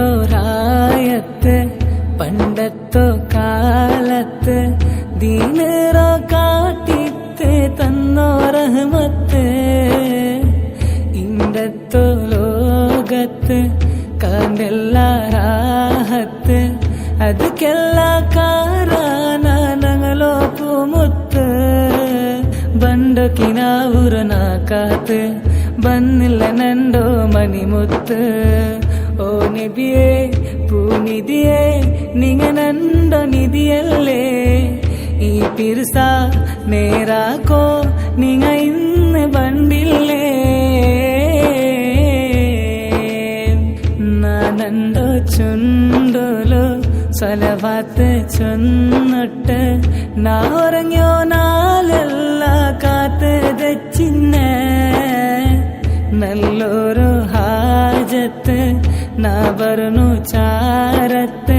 മക്കത്തോരായത്ത് പണ്ടത്തോ കാലത്ത് ദീനറോ കാട്ടിത്ത് തന്നോ റഹ്മത്ത് ഇണ്ടത്തോ ലോകത്ത് കാണ്ടെല്ലാ രാഹത്ത് ಅದಕ್ಕೆಲ್ಲ ಕಾರಣ ನಂಗಲೋ ಪೂಮುತ್ತು ಬಂಡೊಕಿನ ಊರನ ಕಾತು ಬನ್ನಿಲ್ಲ ನಂಡೋ ಮಣಿಮುತ್ತು ಓ ನಿಧಿಯೇ ಪೂನಿಧಿಯೇ ನಿಂಗ ನಂಡೋ ನಿಧಿಯಲ್ಲೇ ಈ ಪಿರ್ಸ ನೇರಾಕೋ ನಿಂಗ ಇನ್ನು ಬಂಡಿಲ್ಲೇ നാനണ്ടോ ചുണ്ടോലോ സ്വലവാത്ത് ചൊന്നിട്ട് നാ ഉറങ്ങിയോ നാലെല്ല കാത്ത് ദച്ചിന്ന നല്ലൊരു ഹാജത്ത് നാ വരണു ചാരത്ത്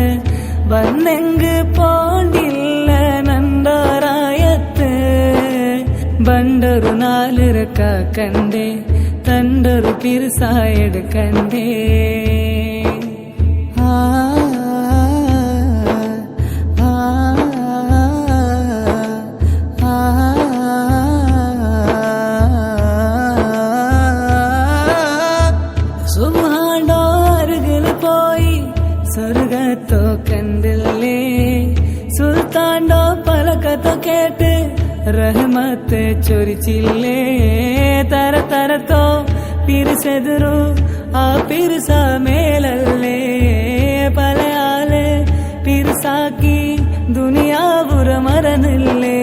വന്നെങ്ക് പോണ്ടില്ല നണ്ടോറായത്ത് ബണ്ടൊരു നാലിറക്ക കണ്ടേ തണ്ടൊരു പിർസായെടുക്കണ്ടേ സുബ്ഹാനോ അരികിൽ പോയി സ്വർഗത്തോ കണ്ടില്ലേ സുൽത്താനോ പലകത്തോ കേട്ട് റഹ്മത്ത് ചൊരിച്ചില്ലേ തര തരത്തോ പിരിസെതിരു ആ പിരിസ മേലല്ലേ പല ആള് പിരിസാക്കി ദുനിയാവുറ മറന്നില്ലേ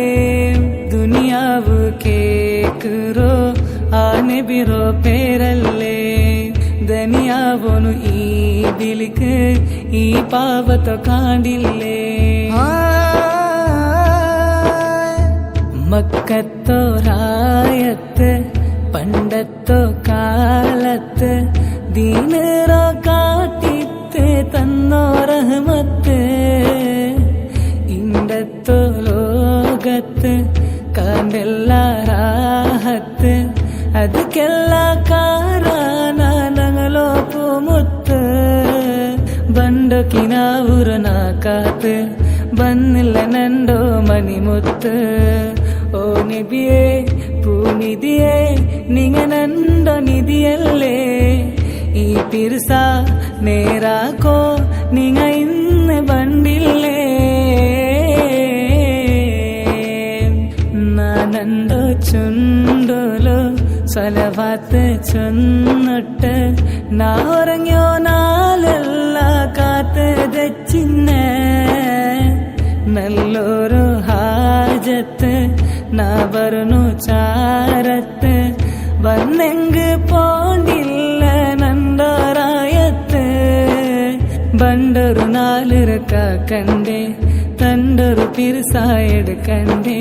ദുനിയാവ് കേക്കുറോ ആ നബിറോ പേരല്ലേ ദനിയാവോನು ഈ ദിലിക്ക് ഈ പാവത്തോ കാണ്ടില്ലേ മക്കത്തോരായത്ത് പണ്ടത്തോ കാലത്ത് ദീനറോ കാട്ടിത്ത് തന്നോ റഹ്മത്ത് ഇണ്ടത്തോ ലോകത്ത് കാണ്ടെല്ലാ രാഹത്ത് ಅದಕ್ಕೆಲ್ಲ ಕಾರಣ ನಂಗಲೋ ಪೂಮುತ್ತು ಬಂಡೊಕಿನ ಊರನ ಕಾತು ಬನ್ನಿಲ್ಲ ನಂಡೋ ಮಣಿಮುತ್ತು ಓ ನಿಧಿಯೇ ಪೂನಿಧಿಯೇ ನಿಂಗ ನಂಡೋ ನಿಧಿಯಲ್ಲೇ ಈ ಪಿರ್ಸ ನೇರಾಕೋ ನಿಂಗ ಇನ್ನು ಬಂಡಿಲ್ಲೇ നാനണ്ടോ ചുണ്ടോലോ സ്വലവാത്ത് ചൊന്നിട്ട് നാ ഉറങ്ങിയോ നാലെല്ല കാത്ത് ദച്ചിന്ന നല്ലൊരു ഹാജത്ത് നാ വരണു ചാരത്ത് വന്നെങ്ക് പോണ്ടില്ല നണ്ടോറായത്ത് ബണ്ടൊരു നാലിറക്ക കണ്ടേ തണ്ടൊരു പിർസായെടുക്കണ്ടേ